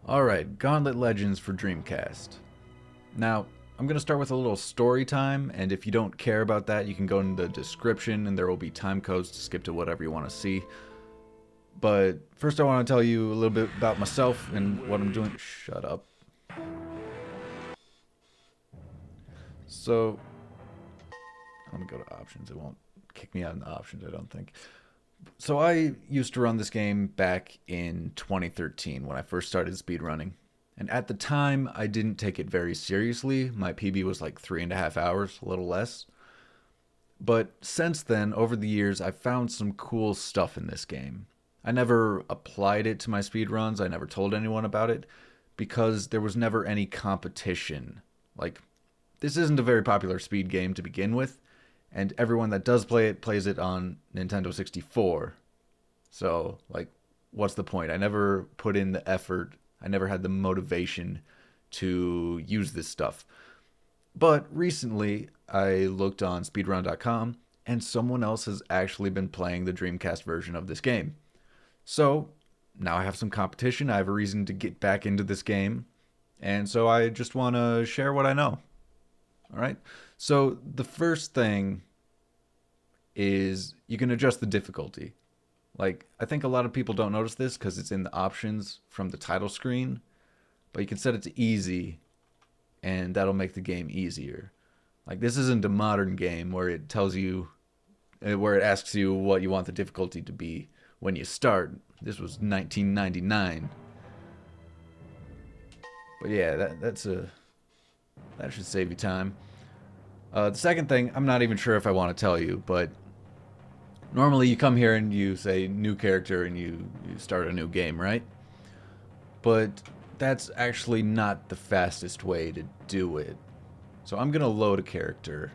Alright, Gauntlet Legends for Dreamcast. Now, I'm going to start with a little story time, and if you don't care about that, you can go in the description and there will be time codes to skip to whatever you want to see. But first I want to tell you a little bit about myself and what I'm doing. Shut up. So, let me go to options. It won't kick me out in the options, I don't think. So I used to run this game back in 2013 when I first started speedrunning. And at the time, I didn't take it very seriously. My PB was like 3.5 hours, a little less. But since then, over the years, I've found some cool stuff in this game. I never applied it to my speedruns. I never told anyone about it because there was never any competition. Like, this isn't a very popular speed game to begin with, and everyone that does play it plays it on Nintendo 64. So, like, what's the point? I never put in the effort. I never had the motivation to use this stuff. But recently, I looked on speedrun.com, and someone else has actually been playing the Dreamcast version of this game. So, now I have some competition. I have a reason to get back into this game. And so I just want to share what I know. Alright? So, the first thing is you can adjust the difficulty. Like, I think a lot of people don't notice this because it's in the options from the title screen. But you can set it to easy, and that'll make the game easier. Like, this isn't a modern game where it tells you, where it asks you what you want the difficulty to be when you start. This was 1999. But yeah, that should save you time. The second thing, I'm not even sure if I want to tell you, but normally you come here and you say new character and you start a new game, right? But that's actually not the fastest way to do it. So I'm going to load a character.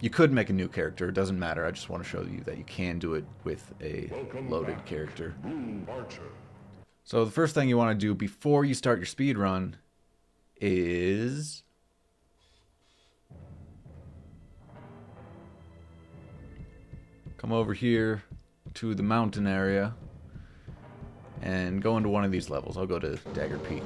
You could make a new character, it doesn't matter. I just want to show you that you can do it with a loaded character. So the first thing you want to do before you start your speed run is come over here to the mountain area and go into one of these levels. I'll go to Dagger Peak.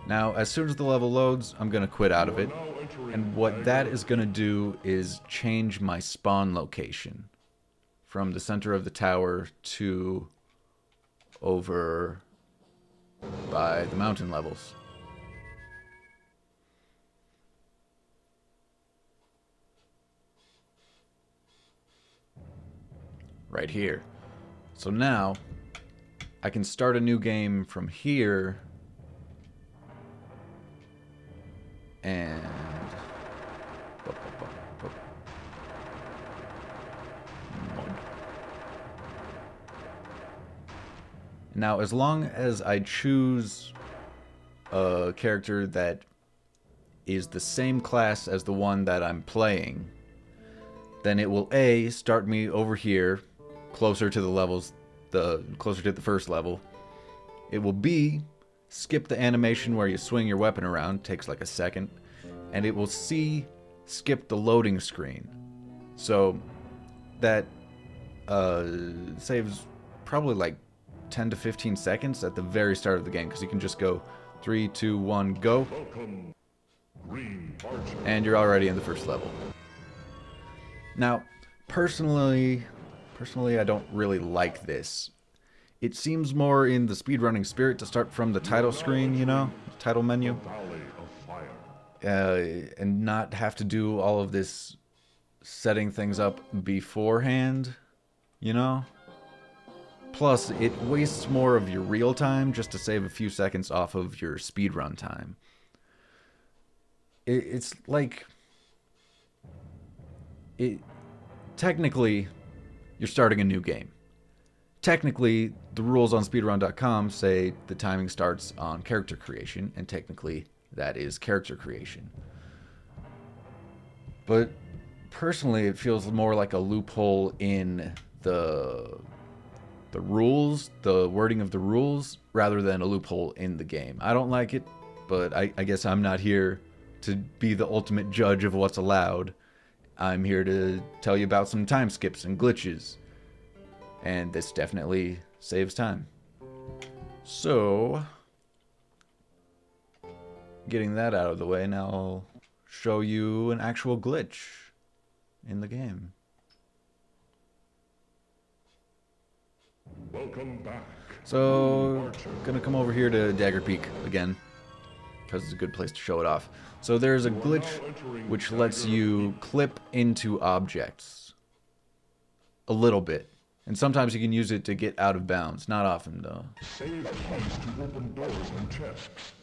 Now, as soon as the level loads, I'm going to quit out of it. And what that is going to do is change my spawn location from the center of the tower to over by the mountain levels. Right here. So now I can start a new game from here and now, as long as I choose a character that is the same class as the one that I'm playing, then it will A, start me over here, closer to the levels, closer to the first level. It will B, skip the animation where you swing your weapon around, takes like a second, and it will C, skip the loading screen. So that saves probably like 10 to 15 seconds at the very start of the game, because you can just go 3, 2, 1, go, and you're already in the first level. Now, personally, I don't really like this. It seems more in the speedrunning spirit to start from the title screen, you know, title menu, and not have to do all of this setting things up beforehand, you know? Plus, it wastes more of your real time just to save a few seconds off of your speedrun time. It's like... Technically, you're starting a new game. Technically, the rules on speedrun.com say the timing starts on character creation, and technically, that is character creation. But personally, it feels more like a loophole in the rules, the wording of the rules, rather than a loophole in the game. I don't like it, but I guess I'm not here to be the ultimate judge of what's allowed. I'm here to tell you about some time skips and glitches, and this definitely saves time. So, getting that out of the way, now I'll show you an actual glitch in the game. Welcome back. So, gonna come over here to Dagger Peak again, because it's a good place to show it off. So there's a glitch which lets you clip into objects a little bit. And sometimes you can use it to get out of bounds. Not often, though. Save keys to open doors and chests.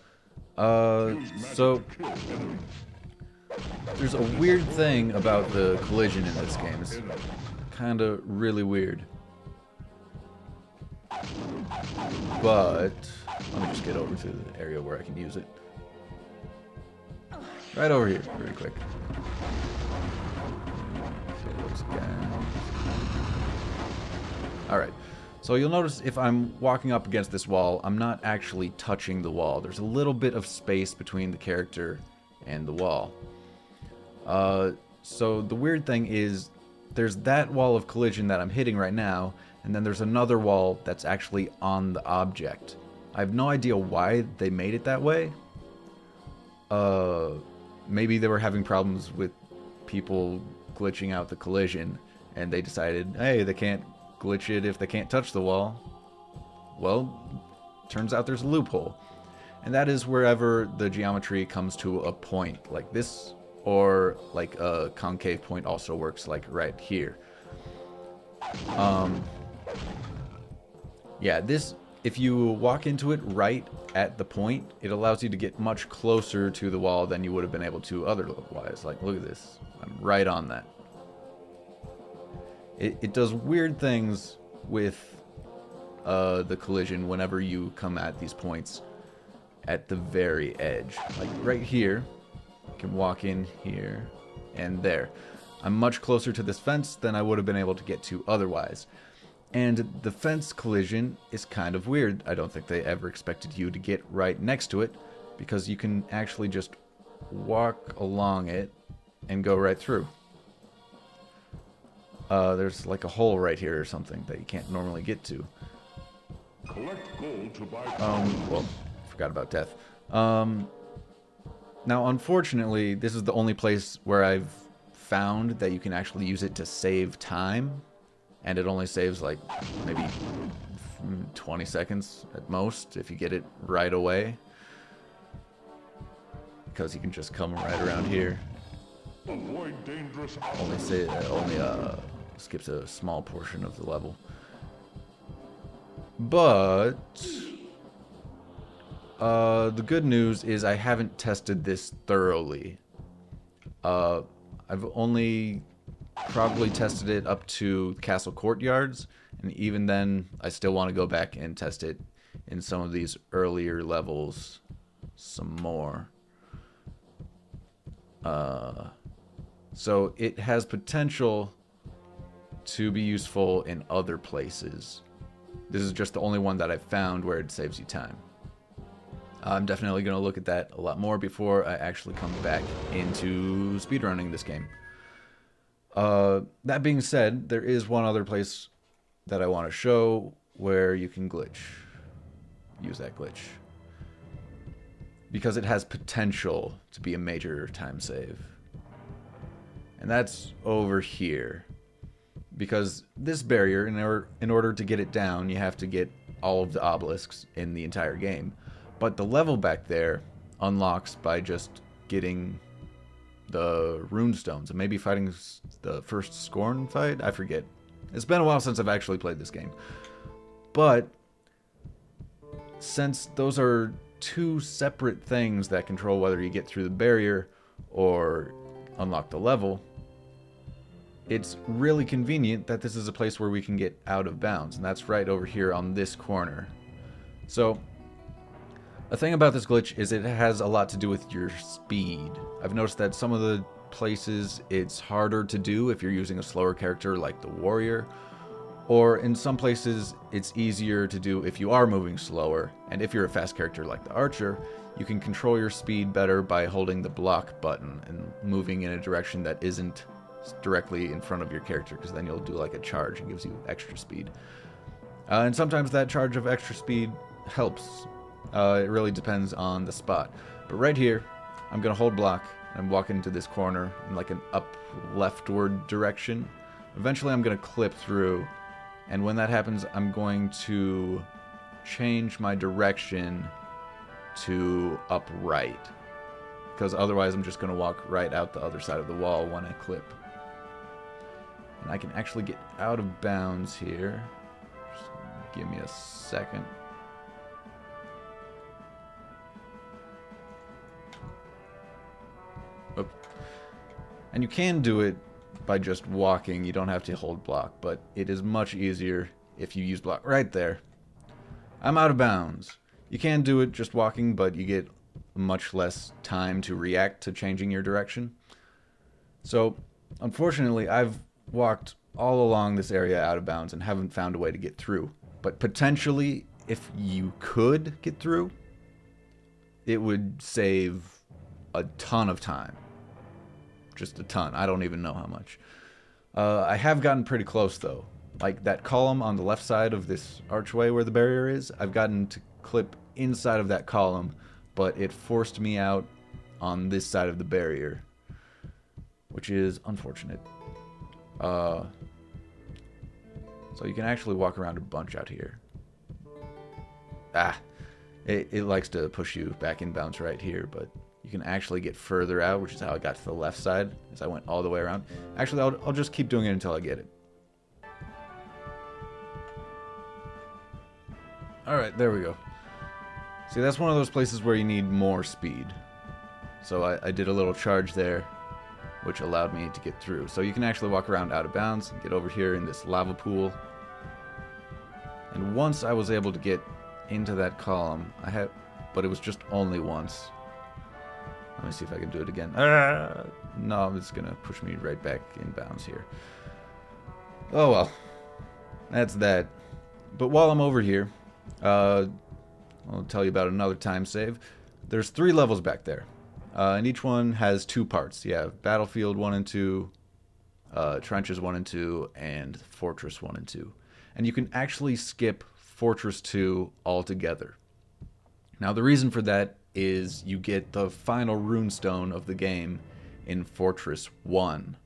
So there's a weird thing about the collision in this game. It's kind of really weird. But let me just get over to the area where I can use it. Right over here, really quick. Alright, so you'll notice if I'm walking up against this wall, I'm not actually touching the wall. There's a little bit of space between the character and the wall. So the weird thing is, there's that wall of collision that I'm hitting right now, and then there's another wall that's actually on the object. I have no idea why they made it that way. Maybe they were having problems with people glitching out the collision, and they decided, hey, they can't glitch it if they can't touch the wall. Well, turns out there's a loophole. And that is wherever the geometry comes to a point like this, or like a concave point also works, like right here. Yeah, this, if you walk into it right at the point, it allows you to get much closer to the wall than you would have been able to otherwise. Like, look at this. I'm right on that. It does weird things with the collision whenever you come at these points at the very edge. Like right here, you can walk in here and there. I'm much closer to this fence than I would have been able to get to otherwise. And the fence collision is kind of weird. I don't think they ever expected you to get right next to it, because you can actually just walk along it and go right through. There's like a hole right here or something that you can't normally get to. Collect gold to buy Well, forgot about death. Now, unfortunately, this is the only place where I've found that you can actually use it to save time. And it only saves like maybe 20 seconds at most if you get it right away. Because you can just come right around here. Avoid dangerous Only skips a small portion of the level. But the good news is I haven't tested this thoroughly. I've only probably tested it up to Castle Courtyards, and even then I still want to go back and test it in some of these earlier levels some more. So it has potential to be useful in other places. This is just the only one that I've found where it saves you time. I'm definitely going to look at that a lot more before I actually come back into speedrunning this game. That being said, there is one other place that I want to show where you can glitch. Use that glitch. Because it has potential to be a major time save. And that's over here. Because this barrier, in order to get it down, you have to get all of the obelisks in the entire game. But the level back there unlocks by just getting the runestones and maybe fighting the first Scorn fight. I forget. It's been a while since I've actually played this game. But since those are two separate things that control whether you get through the barrier or unlock the level, it's really convenient that this is a place where we can get out of bounds, and that's right over here on this corner. So a thing about this glitch is it has a lot to do with your speed. I've noticed that some of the places it's harder to do if you're using a slower character like the warrior, or in some places it's easier to do if you are moving slower, and if you're a fast character like the archer, you can control your speed better by holding the block button and moving in a direction that isn't directly in front of your character, because then you'll do like a charge and gives you extra speed. And sometimes that charge of extra speed helps. It really depends on the spot. But right here, I'm going to hold block, and walk into this corner in like an up leftward direction. Eventually I'm going to clip through, and when that happens, I'm going to change my direction to upright, because otherwise I'm just going to walk right out the other side of the wall when I clip. And I can actually get out of bounds here. Just give me a second. Oop. And you can do it by just walking. You don't have to hold block, but it is much easier if you use block. Right there. I'm out of bounds. You can do it just walking, but you get much less time to react to changing your direction. So, unfortunately, I've walked all along this area out of bounds and haven't found a way to get through. But potentially, if you could get through, it would save a ton of time. Just a ton. I don't even know how much. I have gotten pretty close, though. Like that column on the left side of this archway where the barrier is, I've gotten to clip inside of that column, but it forced me out on this side of the barrier, which is unfortunate. So you can actually walk around a bunch out here. It likes to push you back in bounds right here, but you can actually get further out, which is how I got to the left side, as I went all the way around. Actually, I'll just keep doing it until I get it. Alright, there we go. See, that's one of those places where you need more speed. So I did a little charge there, which allowed me to get through. So you can actually walk around out of bounds and get over here in this lava pool. And once I was able to get into that column, but it was just only once. Let me see if I can do it again. No, it's going to push me right back in bounds here. Oh well. That's that. But while I'm over here, I'll tell you about another time save. There's 3 levels back there. And each one has 2 parts. You have Battlefield 1 and 2, Trenches 1 and 2, and Fortress 1 and 2. And you can actually skip Fortress 2 altogether. Now, the reason for that is you get the final runestone of the game in Fortress 1.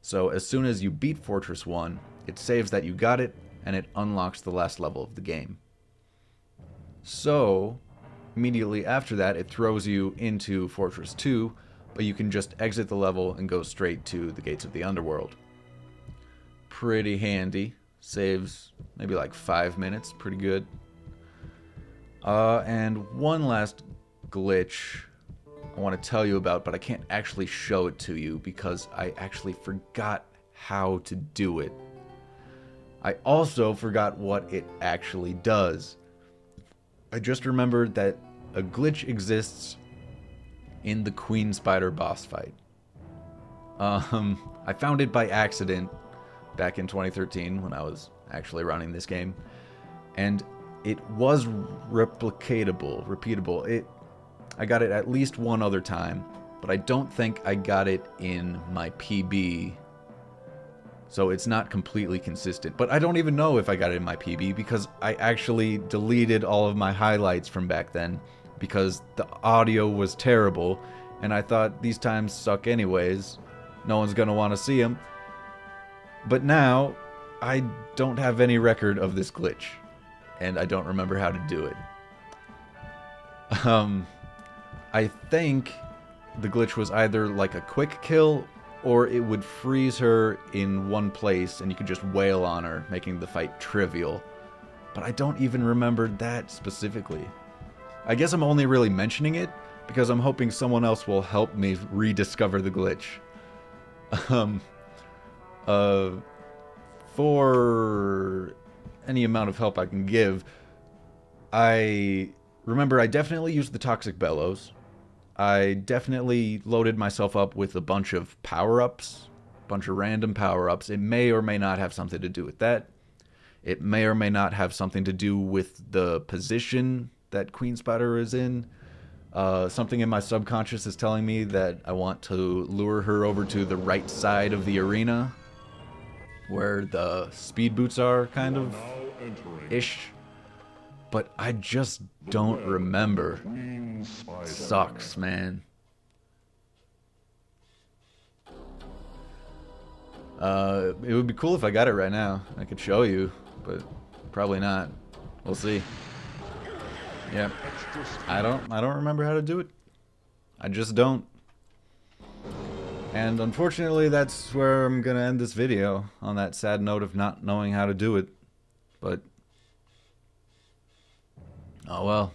So as soon as you beat Fortress 1, it saves that you got it, and it unlocks the last level of the game. So, immediately after that, it throws you into Fortress 2, but you can just exit the level and go straight to the gates of the underworld. Pretty handy. Saves maybe like 5 minutes. Pretty good. And one last glitch I want to tell you about, but I can't actually show it to you because I actually forgot how to do it. I also forgot what it actually does. I just remembered that a glitch exists in the Queen Spider boss fight. I found it by accident back in 2013 when I was actually running this game, and it was repeatable. I got it at least one other time, but I don't think I got it in my PB, so it's not completely consistent. But I don't even know if I got it in my PB because I actually deleted all of my highlights from back then because the audio was terrible, and I thought these times suck anyways. No one's gonna want to see them. But now, I don't have any record of this glitch, and I don't remember how to do it. I think the glitch was either like a quick kill, or it would freeze her in one place and you could just wail on her, making the fight trivial. But I don't even remember that specifically. I guess I'm only really mentioning it because I'm hoping someone else will help me rediscover the glitch. For any amount of help I can give, I remember I definitely used the Toxic Bellows. I definitely loaded myself up with a bunch of power-ups, a bunch of random power-ups. It may or may not have something to do with that. It may or may not have something to do with the position that Queen Spider is in. Something in my subconscious is telling me that I want to lure her over to the right side of the arena, where the speed boots are, kind of, ish. but I just don't remember. Queen Spider. Sucks, man. It would be cool if I got it right now. I could show you, but probably not. We'll see. Yeah. I don't remember how to do it. I just don't. And unfortunately, that's where I'm gonna end this video, on that sad note of not knowing how to do it. But oh well.